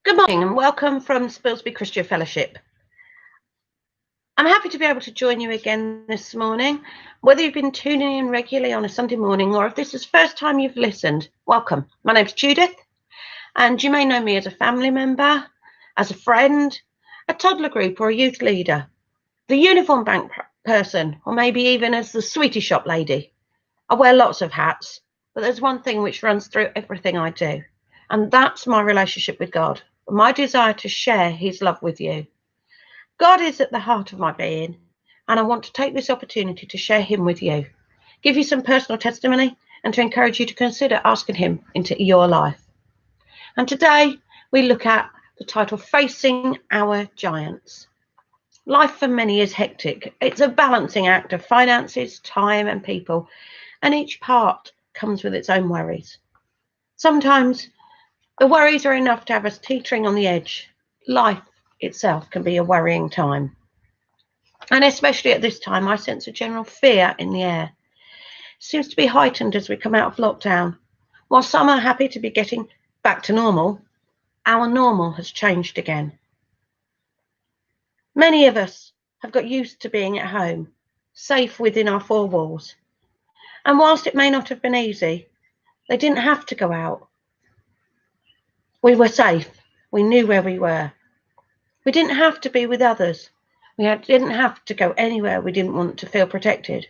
Good morning and welcome from Spilsby Christian Fellowship. I'm happy to be able to join you again this morning. Whether you've been tuning in regularly on a Sunday morning or if this is the first time you've listened, welcome. My name's Judith and you may know me as a family member, as a friend, a toddler group or a youth leader, the uniform bank person, or maybe even as the sweetie shop lady. I wear lots of hats, but there's one thing which runs through everything I do, and that's my relationship with God. My desire to share his love with you. God is at the heart of my being, and I want to take this opportunity to share him with you, give you some personal testimony, and to encourage you to consider asking him into your life. And today we look at the title, Facing Our Giants. Life for many is hectic. It's a balancing act of finances, time, and people, and each part comes with its own worries. Sometimes the worries are enough to have us teetering on the edge. Life itself can be a worrying time. And especially at this time, I sense a general fear in the air. It seems to be heightened as we come out of lockdown. While some are happy to be getting back to normal, our normal has changed again. Many of us have got used to being at home, safe within our four walls. And whilst it may not have been easy, they didn't have to go out. We were safe. We knew where we were. We didn't have to be with others. We didn't have to go anywhere we didn't want to feel protected.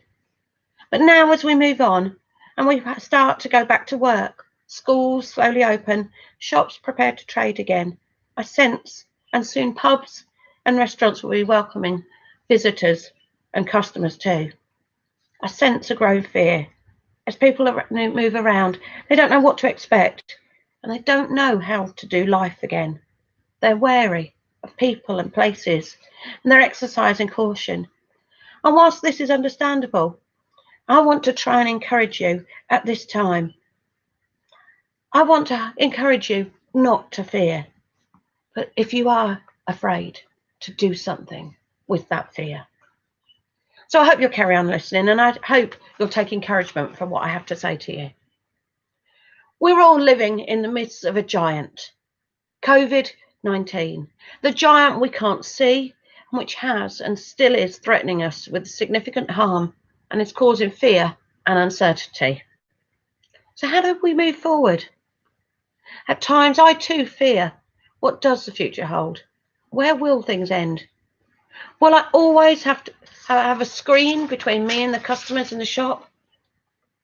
But now as we move on and we start to go back to work, schools slowly open, shops prepared to trade again, I sense, and soon pubs and restaurants will be welcoming visitors and customers too. I sense a growing fear. As people move around, they don't know what to expect and they don't know how to do life again. They're wary of people and places and they're exercising caution. And whilst this is understandable, I want to try and encourage you at this time. I want to encourage you not to fear, but if you are afraid, to do something with that fear. So I hope you'll carry on listening and I hope you'll take encouragement from what I have to say to you. We're all living in the midst of a giant, COVID-19, the giant we can't see, which has and still is threatening us with significant harm and is causing fear and uncertainty. So how do we move forward? At times I too fear. What does the future hold? Where will things end? Will I always have to have a screen between me and the customers in the shop?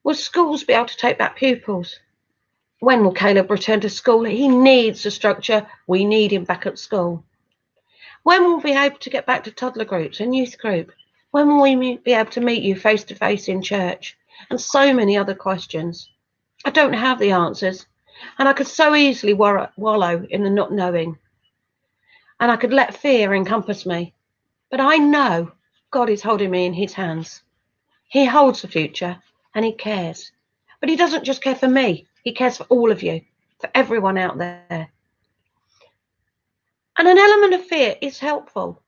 Will schools be able to take back pupils? When will Caleb return to school? He needs the structure. We need him back at school. When will we be able to get back to toddler groups and youth group? When will we be able to meet you face to face in church? And so many other questions. I don't have the answers. And I could so easily wallow in the not knowing. And I could let fear encompass me. But I know God is holding me in his hands. He holds the future and he cares. But he doesn't just care for me. He cares for all of you, for everyone out there. And an element of fear is helpful.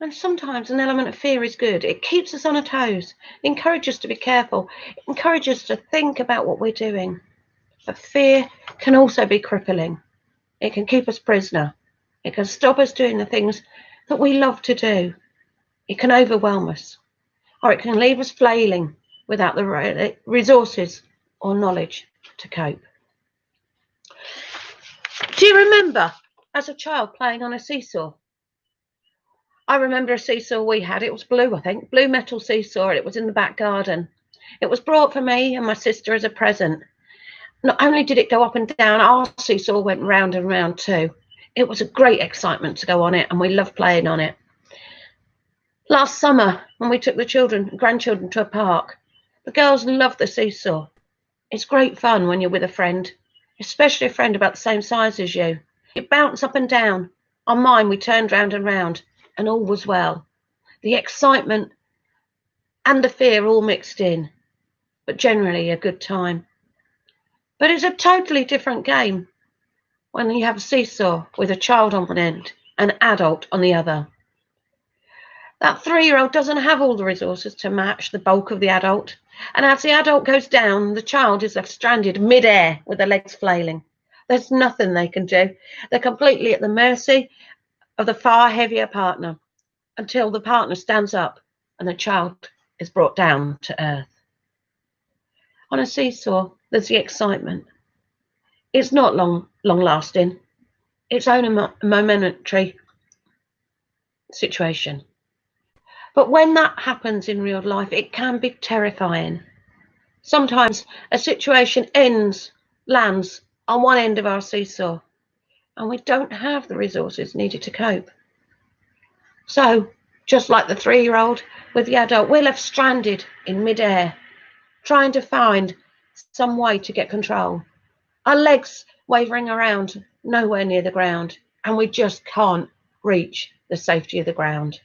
And sometimes an element of fear is good. It keeps us on our toes, encourages us to be careful, it encourages us to think about what we're doing. But fear can also be crippling. It can keep us prisoner. It can stop us doing the things that we love to do. It can overwhelm us, or it can leave us flailing without the resources or knowledge to cope. Do you remember as a child playing on a seesaw? I remember a seesaw we had. It was blue, I think, blue metal seesaw. It was in the back garden. It was brought for me and my sister as a present. Not only did it go up and down, our seesaw went round and round too. It was a great excitement to go on it and we loved playing on it. Last summer, when we took the grandchildren to a park, the girls loved the seesaw. It's great fun when you're with a friend, especially a friend about the same size as you. You bounce up and down. On mine, we turned round and round, and all was well. The excitement and the fear all mixed in, but generally a good time. But it's a totally different game when you have a seesaw with a child on one end and an adult on the other. That 3-year-old doesn't have all the resources to match the bulk of the adult. And as the adult goes down, the child is left stranded mid-air with their legs flailing. There's nothing they can do. They're completely at the mercy of the far heavier partner until the partner stands up and the child is brought down to earth. On a seesaw, there's the excitement. It's not long-lasting. It's only a momentary situation. But when that happens in real life, it can be terrifying. Sometimes a situation lands on one end of our seesaw, and we don't have the resources needed to cope. So, just like the 3-year-old with the adult, we're left stranded in mid-air, trying to find some way to get control. Our legs wavering around, nowhere near the ground, and we just can't reach the safety of the ground.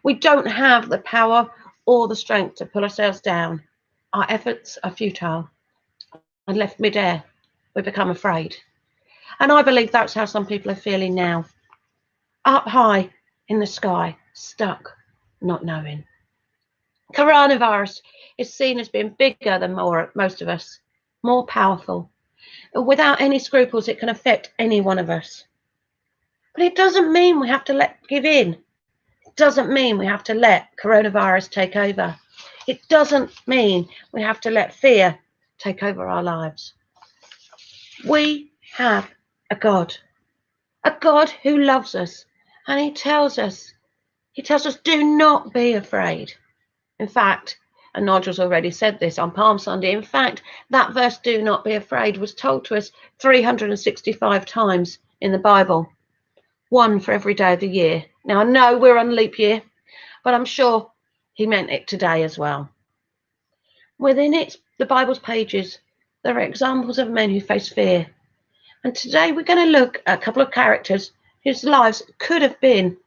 We don't have the power or the strength to pull ourselves down. Our efforts are futile, and left mid-air, we become afraid. And I believe that's how some people are feeling now. Up high in the sky, stuck, not knowing. Coronavirus is seen as being bigger than most of us, more powerful. Without any scruples, it can affect any one of us. But it doesn't mean we have to give in. It doesn't mean we have to let coronavirus take over. It doesn't mean we have to let fear take over our lives. We have a God who loves us, and he tells us, do not be afraid. In fact, and Nigel's already said this on Palm Sunday, in fact, that verse, do not be afraid, was told to us 365 times in the Bible, one for every day of the year. Now, I know we're on leap year, but I'm sure he meant it today as well. Within the Bible's pages, there are examples of men who face fear. And today we're going to look at a couple of characters whose lives could have been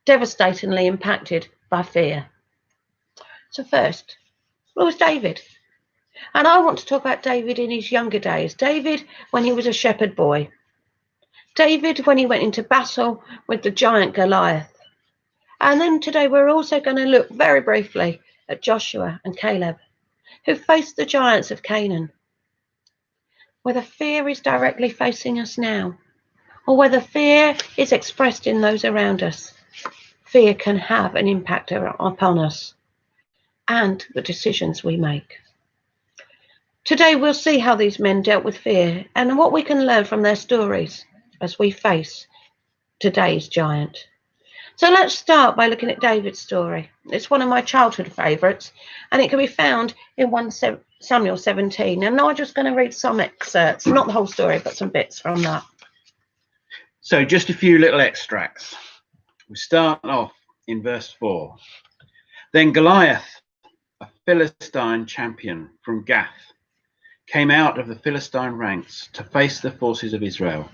devastatingly impacted by fear. So first, what was David? And I want to talk about David in his younger days. David when he was a shepherd boy. David when he went into battle with the giant Goliath. And then today we're also going to look very briefly at Joshua and Caleb, who faced the giants of Canaan. Whether fear is directly facing us now, or whether fear is expressed in those around us, fear can have an impact upon us and the decisions we make. Today we'll see how these men dealt with fear and what we can learn from their stories as we face today's giant. So let's start by looking at David's story. It's one of my childhood favourites, and it can be found in 1 Samuel 17. And Nigel's going to read some excerpts, not the whole story, but some bits from that. So just a few little extracts. We start off in verse 4. Then Goliath, a Philistine champion from Gath, came out of the Philistine ranks to face the forces of Israel.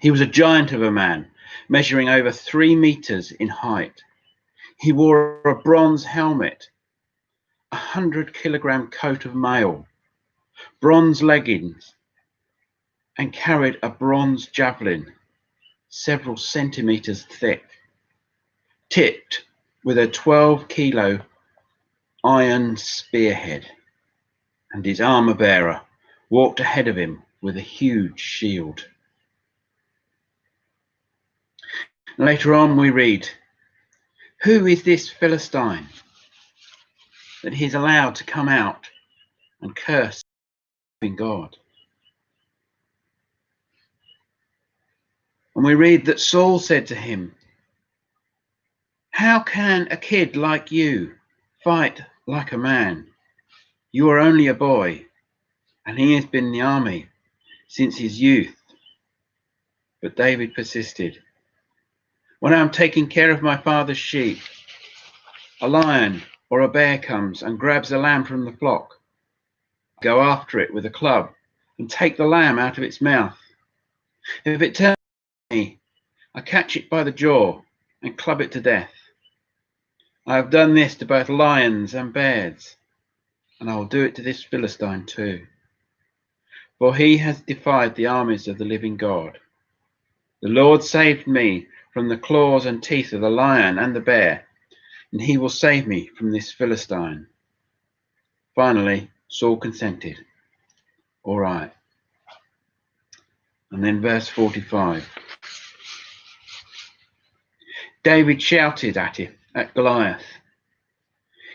He was a giant of a man, measuring over 3 meters in height. He wore a bronze helmet, a 100-kilogram coat of mail, bronze leggings, and carried a bronze javelin, several centimeters thick, tipped with a 12-kilo iron spearhead. And his armor bearer walked ahead of him with a huge shield. Later on we read, who is this Philistine that he's allowed to come out and curse God? And we read that Saul said to him, how can a kid like you fight like a man? You are only a boy, and he has been in the army since his youth. But David persisted. When I am taking care of my father's sheep, a lion or a bear comes and grabs a lamb from the flock. I go after it with a club and take the lamb out of its mouth. If it turns on me, I catch it by the jaw and club it to death. I have done this to both lions and bears, and I will do it to this Philistine too. For he has defied the armies of the living God. The Lord saved me from the claws and teeth of the lion and the bear, and he will save me from this Philistine." Finally, Saul consented. All right. And then verse 45. David shouted at Goliath,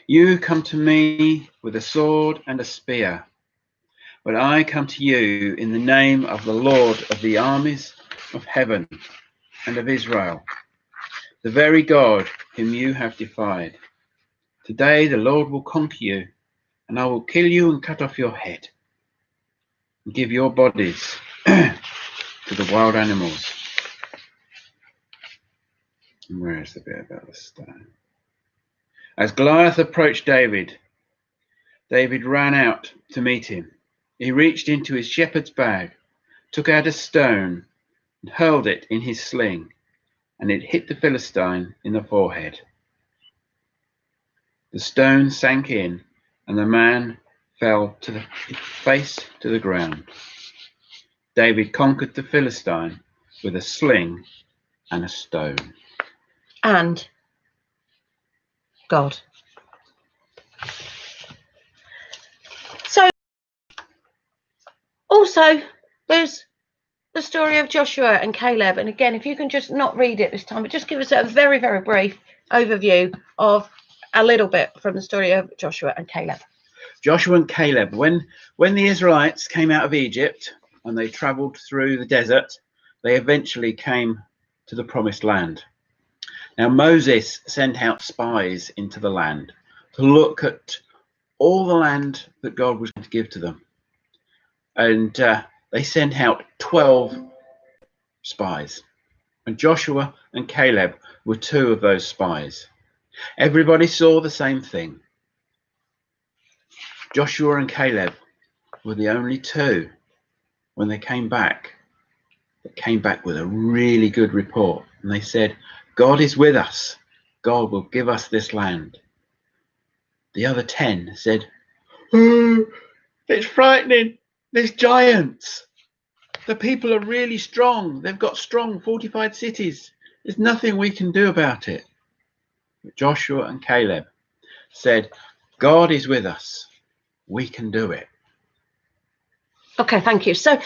"You come to me with a sword and a spear, but I come to you in the name of the Lord of the armies of heaven and of Israel, the very God whom you have defied. Today the Lord will conquer you, and I will kill you and cut off your head, and give your bodies to the wild animals." And where is the bit about the stone? As Goliath approached David, David ran out to meet him. He reached into his shepherd's bag, took out a stone, and hurled it in his sling, and it hit the Philistine in the forehead. The stone sank in, and the man fell face to the ground. David conquered the Philistine with a sling and a stone. And God. So, also, there's the story of Joshua and Caleb. And again, if you can just not read it this time, but just give us a very, very brief overview of a little bit from the story of Joshua and Caleb. Joshua and Caleb, when the Israelites came out of Egypt and they traveled through the desert, they eventually came to the promised land. Now Moses sent out spies into the land to look at all the land that God was going to give to them. And they sent out 12 spies. And Joshua and Caleb were 2 of those spies. Everybody saw the same thing. Joshua and Caleb were the only 2 when they came back that came back with a really good report. And they said, "God is with us. God will give us this land." The other 10 said, "Oh, it's frightening. There's giants. The people are really strong. They've got strong fortified cities. There's nothing we can do about it." But Joshua and Caleb said, "God is with us. We can do it." Okay, thank you. So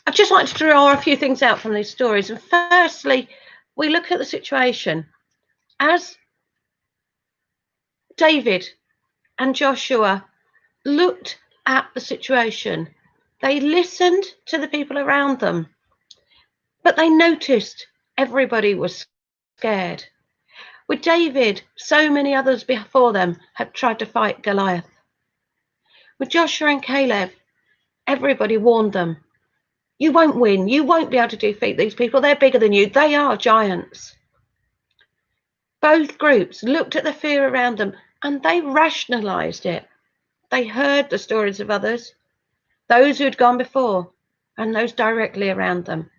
I'd just like to draw a few things out from these stories. And firstly, we look at the situation. As David and Joshua looked at the situation, they listened to the people around them, but they noticed everybody was scared. With David, so many others before them had tried to fight Goliath. With Joshua and Caleb, everybody warned them, "You won't win. You won't be able to defeat these people. They're bigger than you. They are giants." Both groups looked at the fear around them and they rationalized it. They heard the stories of others, those who had gone before and those directly around them.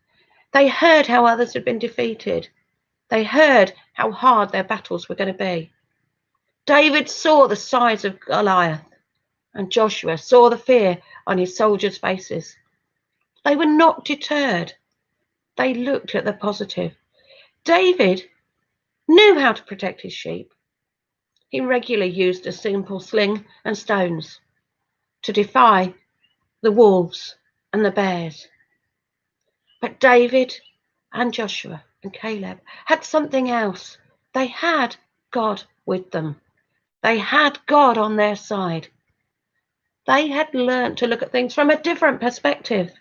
They heard how others had been defeated. They heard how hard their battles were going to be. David saw the size of Goliath, and Joshua saw the fear on his soldiers' faces. They were not deterred. They looked at the positive. David knew how to protect his sheep. He regularly used a simple sling and stones to defy the wolves and the bears. But David and Joshua and Caleb had something else. They had God with them. They had God on their side. They had learned to look at things from a different perspective.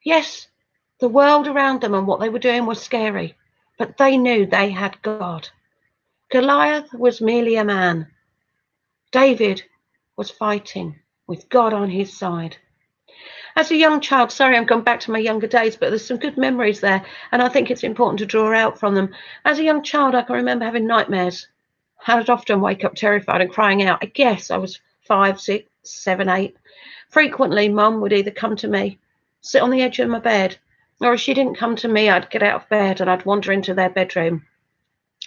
Yes, the world around them and what they were doing was scary, but they knew they had God. Goliath was merely a man. David was fighting with God on his side. As a young child, sorry, I'm going back to my younger days, but there's some good memories there, and I think it's important to draw out from them. As a young child, I can remember having nightmares. I'd often wake up terrified and crying out. I guess I was 5, 6, 7, 8. Frequently, Mum would either come to me, sit on the edge of my bed, or if she didn't come to me, I'd get out of bed and I'd wander into their bedroom.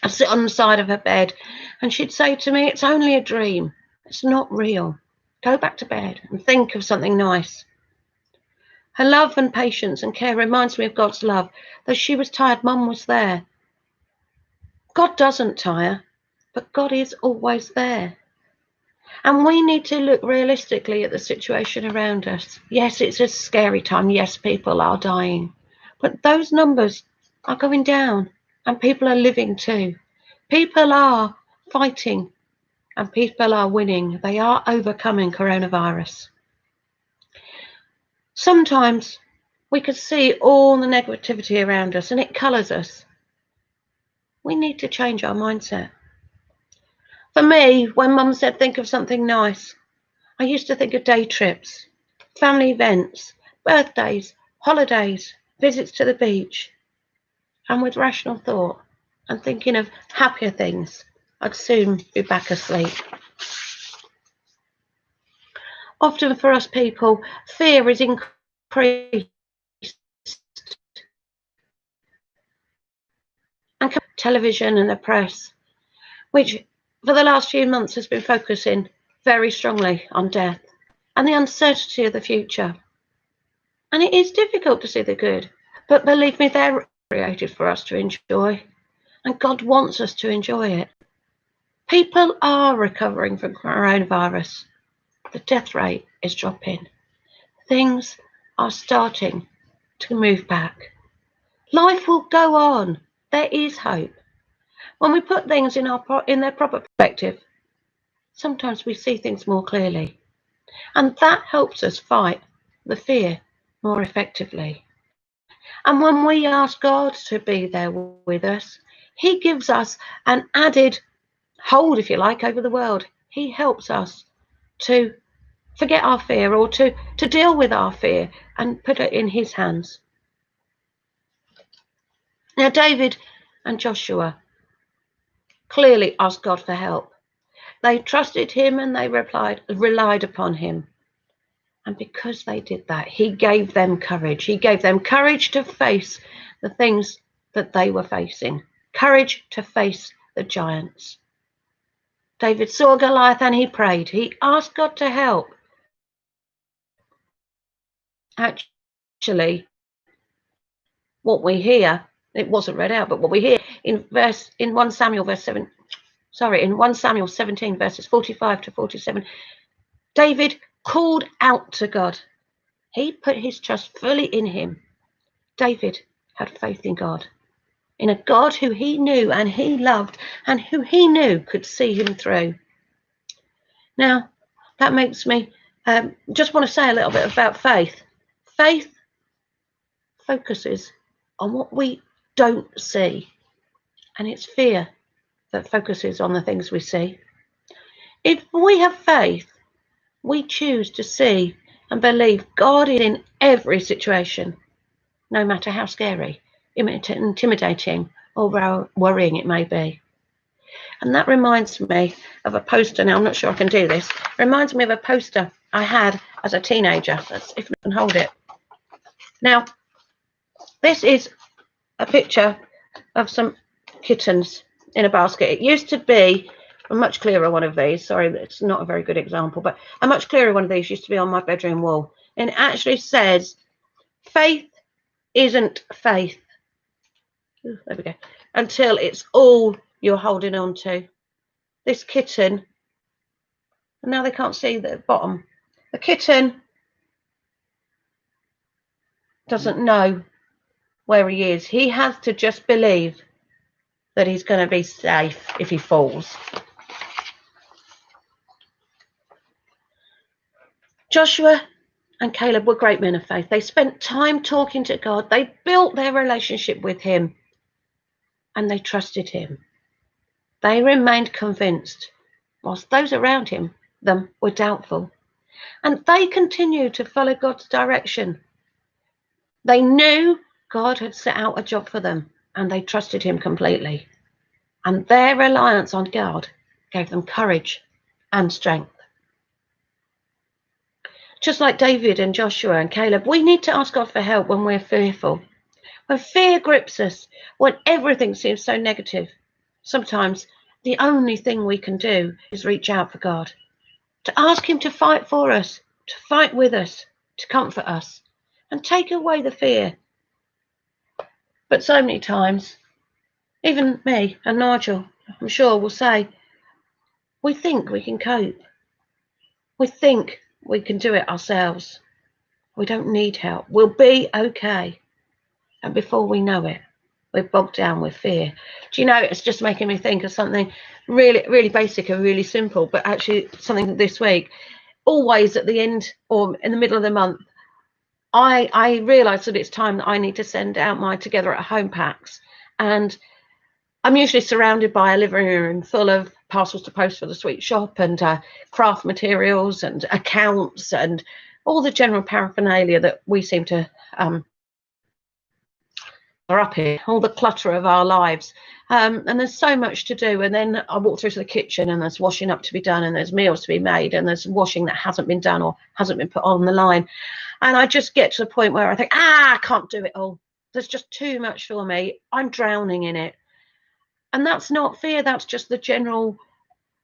I'd sit on the side of her bed and she'd say to me, "It's only a dream. It's not real. Go back to bed and think of something nice." Her love and patience and care reminds me of God's love. Though she was tired, Mum was there. God doesn't tire. but God is always there. And we need to look realistically at the situation around us. Yes, it's a scary time. Yes, people are dying. But those numbers are going down, and people are living too. People are fighting, and people are winning. They are overcoming coronavirus. Sometimes we could see all the negativity around us, and it colours us. We need to change our mindset. For me, when Mum said think of something nice, I used to think of day trips, family events, birthdays, holidays, visits to the beach. And with rational thought and thinking of happier things, I'd soon be back asleep. Often for us people, fear is increased. And television and the press, which for the last few months has been focusing very strongly on death and the uncertainty of the future. And it is difficult to see the good, but believe me, they're created for us to enjoy, and God wants us to enjoy it. People are recovering from coronavirus. The death rate is dropping. Things are starting to move back. Life will go on. There is hope. When we put things in their proper perspective, sometimes we see things more clearly. And that helps us fight the fear more effectively. And when we ask God to be there with us, He gives us an added hold, if you like, over the world. He helps us to forget our fear, or to deal with our fear and put it in His hands. Now, David and Joshua clearly asked God for help. They trusted Him and they relied upon Him. And because they did that, He gave them courage. He gave them courage to face the things that they were facing, courage to face the giants. David saw Goliath and he prayed. He asked God to help. Actually, what we hear, it wasn't read out, but what we hear in 1 Samuel 17 verses 45 to 47, David called out to God. He put his trust fully in Him. David had faith in God, in a God who he knew and he loved and who he knew could see him through. Now, that makes me just want to say a little bit about faith. Faith focuses on what we don't see, and it's fear that focuses on the things we see. If we have faith, we choose to see and believe God is in every situation, no matter how scary, intimidating, or worrying it may be. And that reminds me of a poster. Now, I'm not sure I can do this. It reminds me of a poster I had as a teenager. Let's see if we can hold it. Now, this is a picture of some kittens in a basket. It used to be a much clearer one of these. Sorry, it's not a very good example, but a much clearer one of these used to be on my bedroom wall. And it actually says, faith isn't faith. Ooh, there we go. Until it's all you're holding on to. This kitten, and now they can't see the bottom. The kitten doesn't know where he is. He has to just believe that he's going to be safe if he falls. Joshua and Caleb were great men of faith. They spent time talking to God. They built their relationship with Him, and they trusted Him. They remained convinced, whilst those around them were doubtful. And they continued to follow God's direction. They knew God had set out a job for them, and they trusted Him completely. And their reliance on God gave them courage and strength. Just like David and Joshua and Caleb, we need to ask God for help when we're fearful. When fear grips us, when everything seems so negative, sometimes the only thing we can do is reach out for God, to ask Him to fight for us, to fight with us, to comfort us, and take away the fear. But so many times, even me and Nigel, I'm sure, will say, we think we can cope. We think we can do it ourselves. We don't need help. We'll be okay. And before we know it, we're bogged down with fear. Do you know, it's just making me think of something really, really basic and really simple, but actually something this week. Always at the end or in the middle of the month, I realise that it's time that I need to send out my Together at Home packs. And I'm usually surrounded by a living room full of parcels to post for the sweet shop and craft materials and accounts and all the general paraphernalia that we seem to are up here, all the clutter of our lives. And there's so much to do. And then I walk through to the kitchen and there's washing up to be done and there's meals to be made and there's washing that hasn't been done or hasn't been put on the line. And I just get to the point where I think, I can't do it all. There's just too much for me. I'm drowning in it. And that's not fear. That's just the general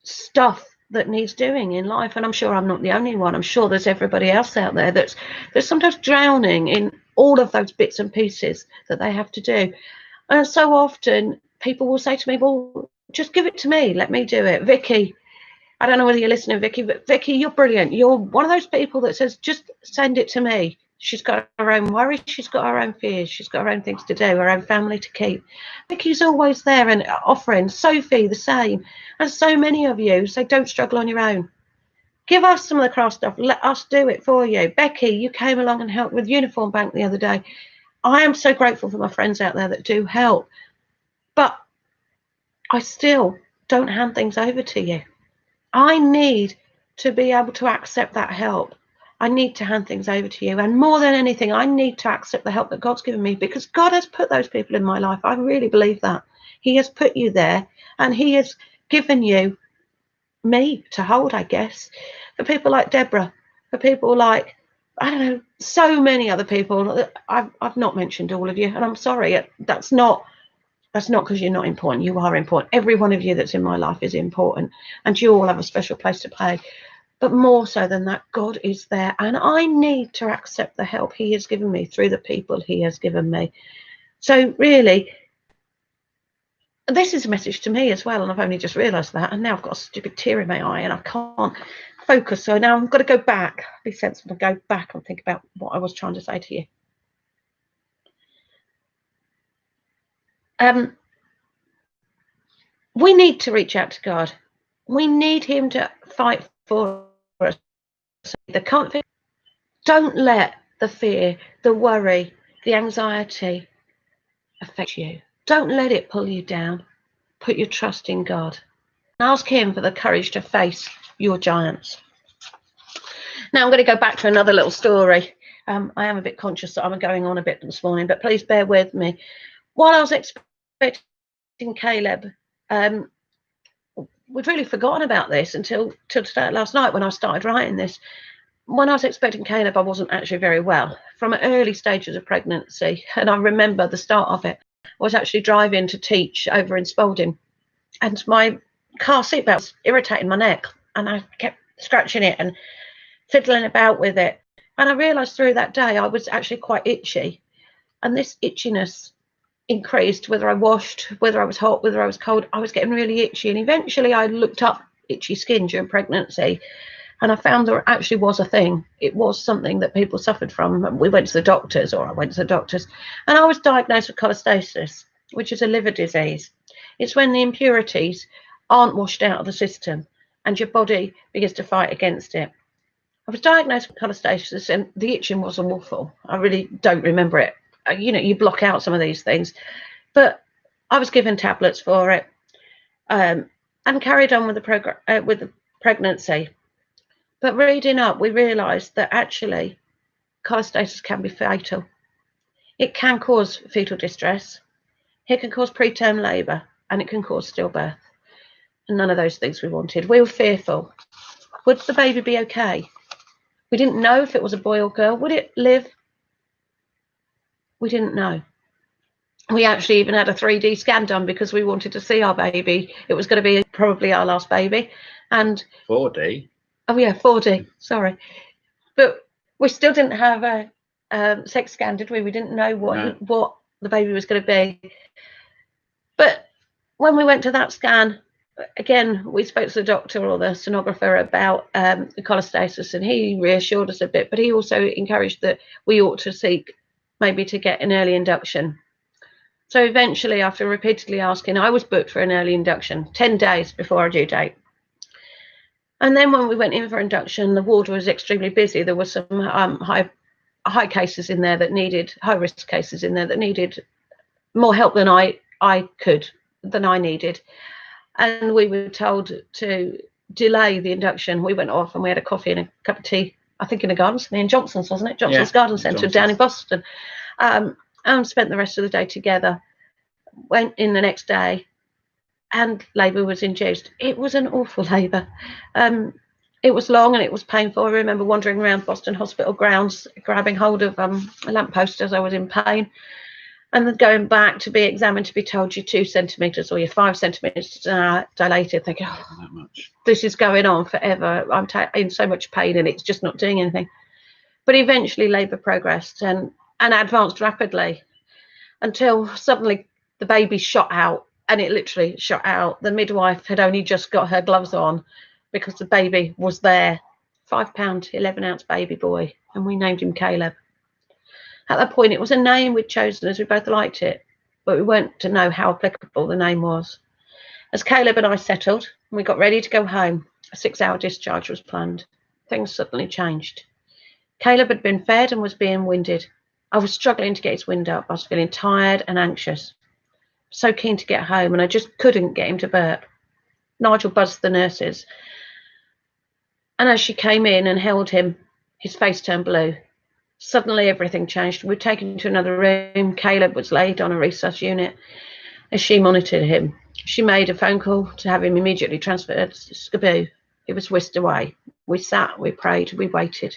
stuff that needs doing in life. And I'm sure I'm not the only one. I'm sure there's everybody else out there that's sometimes drowning in all of those bits and pieces that they have to do. And so often people will say to me, well, just give it to me. Let me do it. Vicky, I don't know whether you're listening, Vicky, but Vicky, you're brilliant. You're one of those people that says, just send it to me. She's got her own worries. She's got her own fears. She's got her own things to do, her own family to keep. Vicky's always there and offering. Sophie, the same. And so many of you say, don't struggle on your own. Give us some of the craft stuff. Let us do it for you. Becky, you came along and helped with Uniform Bank the other day. I am so grateful for my friends out there that do help. But I still don't hand things over to you. I need to be able to accept that help. I need to hand things over to you. And more than anything, I need to accept the help that God's given me because God has put those people in my life. I really believe that. He has put you there and he has given you me to hold, I guess. For people like Deborah, for people like, I don't know, so many other people. I've not mentioned all of you, and I'm sorry. That's not because you're not important. You are important. Every one of you that's in my life is important, and you all have a special place to play. But more so than that, God is there, and I need to accept the help he has given me through the people he has given me. So really, this is a message to me as well, and I've only just realised that, and now I've got a stupid tear in my eye, and I can't focus. So now I've got to go back, be sensible, go back and think about what I was trying to say to you. We need to reach out to God. We need him to fight for us. Don't let the fear, the worry, the anxiety affect you. Don't let it pull you down. Put your trust in God. Ask him for the courage to face your giants. Now I'm going to go back to another little story. I am a bit conscious that I'm going on a bit this morning, but please bear with me. While I was expecting Caleb, we'd really forgotten about this until last night when I started writing this. When I was expecting Caleb, I wasn't actually very well from early stages of pregnancy. And I remember the start of it. I was actually driving to teach over in Spalding, and my car seatbelt was irritating my neck, and I kept scratching it and fiddling about with it. And I realised through that day I was actually quite itchy, and this itchiness increased whether I washed, whether I was hot, whether I was cold. I was getting really itchy, and eventually I looked up itchy skin during pregnancy, and I found there actually was a thing. It was something that people suffered from. We went to the doctors, or I went to the doctors, and I was diagnosed with cholestasis, which is a liver disease. It's when the impurities aren't washed out of the system and your body begins to fight against it. I was diagnosed with cholestasis, and the itching was awful. I really don't remember it. You know, you block out some of these things, but I was given tablets for it, and carried on with the pregnancy. But reading up, we realised that actually cholestasis can be fatal. It can cause fetal distress, it can cause preterm labour, and it can cause stillbirth. And none of those things we wanted. We were fearful. Would the baby be okay? We didn't know if it was a boy or girl. Would it live? We didn't know. We actually even had a 3D scan done because we wanted to see our baby. It was going to be probably our last baby. And 4D. Oh yeah, 4D. Sorry, but we still didn't have a sex scan, did we? We didn't know what the baby was going to be. But when we went to that scan, again, we spoke to the doctor or the sonographer about the cholestasis, and he reassured us a bit, but he also encouraged that we ought to seek maybe to get an early induction. So eventually, after repeatedly asking, I was booked for an early induction 10 days before our due date. And then when we went in for induction, the ward was extremely busy. There were some high cases in there that needed, high risk cases in there that needed more help than I needed. And we were told to delay the induction. We went off and we had a coffee and a cup of tea, I think in a garden centre, in Johnson's, wasn't it? Johnson's Garden Centre down in Boston. And spent the rest of the day together. Went in the next day and labour was induced. It was an awful labour. It was long and it was painful. I remember wandering around Boston Hospital grounds, grabbing hold of a lamppost as I was in pain, and then going back to be examined to be told you're 2 centimetres or you're 5 centimetres dilated, thinking, oh, this is going on forever. I'm in so much pain and it's just not doing anything. But eventually labour progressed and advanced rapidly until suddenly the baby shot out, and it literally shot out. The midwife had only just got her gloves on because the baby was there, 5 pound, 11 ounce baby boy, and we named him Caleb. At that point, it was a name we'd chosen as we both liked it, but we weren't to know how applicable the name was. As Caleb and I settled and we got ready to go home, a 6-hour discharge was planned. Things suddenly changed. Caleb had been fed and was being winded. I was struggling to get his wind up. I was feeling tired and anxious. So keen to get home, and I just couldn't get him to burp. Nigel buzzed the nurses. And as she came in and held him, his face turned blue. Suddenly everything changed. We were taken to another room. Caleb was laid on a resus unit as she monitored him. She made a phone call to have him immediately transferred to Scaboo. He was whisked away. We sat, we prayed, we waited.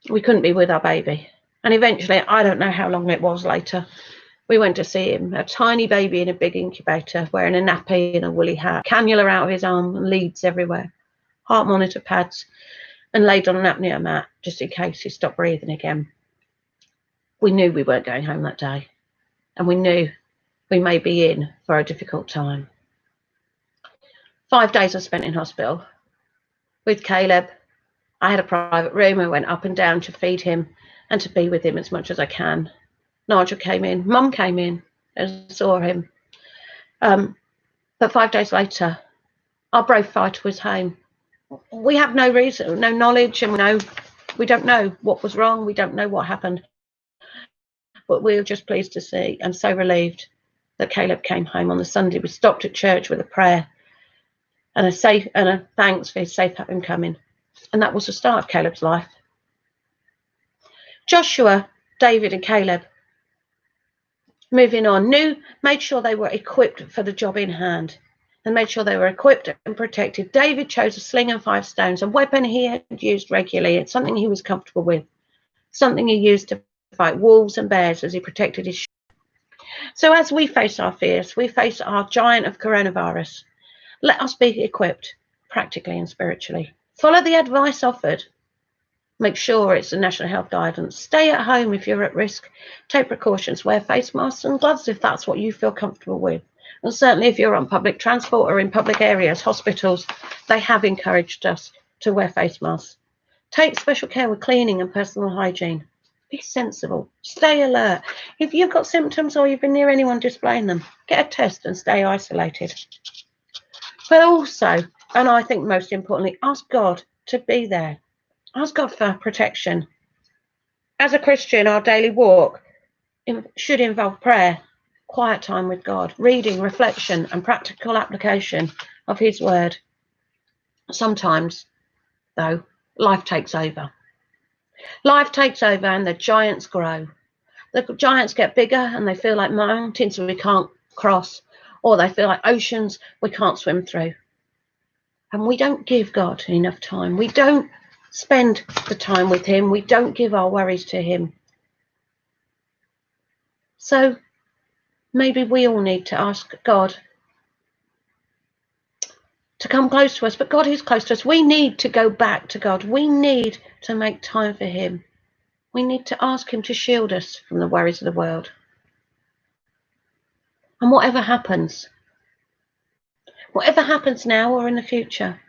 We couldn't be with our baby. And eventually, I don't know how long it was later, we went to see him, a tiny baby in a big incubator, wearing a nappy and a woolly hat, cannula out of his arm and leads everywhere, heart monitor pads, and laid on an apnea mat just in case he stopped breathing again. We knew we weren't going home that day, and we knew we may be in for a difficult time. 5 days I spent in hospital with Caleb. I had a private room. I went up and down to feed him and to be with him as much as I can. Nigel came in, Mum came in and saw him. But 5 days later, our brave fighter was home. We have no reason, no knowledge, and we don't know what was wrong. We don't know what happened. But we were just pleased to see and so relieved that Caleb came home on the Sunday. We stopped at church with a prayer and a thanks for his safe homecoming. And that was the start of Caleb's life. Joshua, David and Caleb, moving on, made sure they were equipped for the job in hand and made sure they were equipped and protected. David chose a sling and 5 stones, a weapon he had used regularly. It's something he was comfortable with, something he used to fight wolves and bears as he protected his sheep. So as we face our fears, we face our giant of coronavirus, let us be equipped practically and spiritually. Follow the advice offered. Make sure it's the National Health Guidance. Stay at home if you're at risk. Take precautions. Wear face masks and gloves if that's what you feel comfortable with. And certainly if you're on public transport or in public areas, hospitals, they have encouraged us to wear face masks. Take special care with cleaning and personal hygiene. Be sensible. Stay alert. If you've got symptoms or you've been near anyone displaying them, get a test and stay isolated. But also, and I think most importantly, ask God to be there. Ask God for protection. As a Christian, our daily walk should involve prayer, quiet time with God, reading, reflection, and practical application of His word. Sometimes, though, life takes over. Life takes over and the giants grow. The giants get bigger and they feel like mountains we can't cross, or they feel like oceans we can't swim through. And we don't give God enough time. We don't spend the time with Him. We don't give our worries to Him. So maybe we all need to ask God to come close to us, but God is close to us. We need to go back to God. We need to make time for Him. We need to ask Him to shield us from the worries of the world. And whatever happens, Whatever happens now or in the future,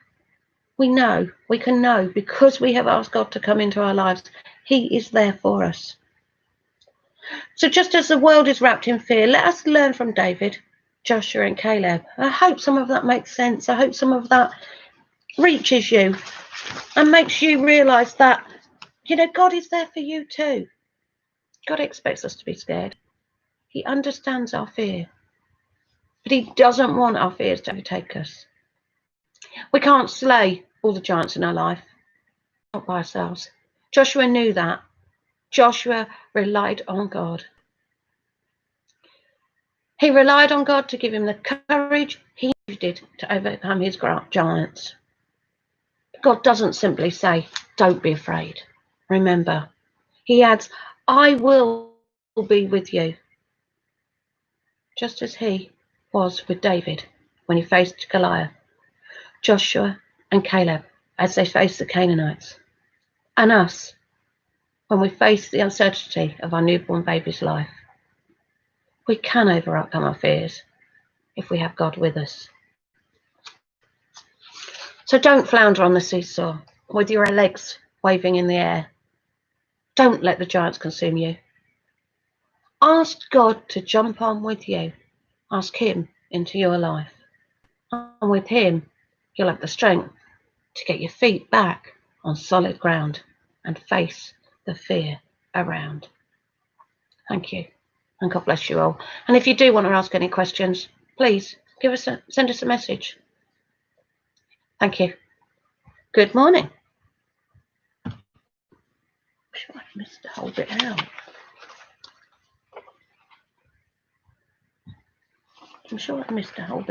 we can know because we have asked God to come into our lives. He is there for us. So just as the world is wrapped in fear, let us learn from David, Joshua and Caleb. I hope some of that makes sense. I hope some of that reaches you and makes you realise that, God is there for you too. God expects us to be scared. He understands our fear, but he doesn't want our fears to overtake us. We can't slay all the giants in our life, not by ourselves. Joshua knew that. Joshua relied on God. He relied on God to give him the courage he needed to overcome his giants. God doesn't simply say, don't be afraid. Remember, he adds, I will be with you. Just as he was with David when he faced Goliath, Joshua and Caleb as they faced the Canaanites, and us when we face the uncertainty of our newborn baby's life. We can overcome our fears if we have God with us. So don't flounder on the seesaw with your legs waving in the air. Don't let the giants consume you. Ask God to jump on with you. Ask him into your life. And with him, you'll have the strength to get your feet back on solid ground and face the fear around. Thank you, and God bless you all. And if you do want to ask any questions, please send us a message. Thank you. Good morning. I'm sure I missed the whole bit out. I'm sure I missed the whole bit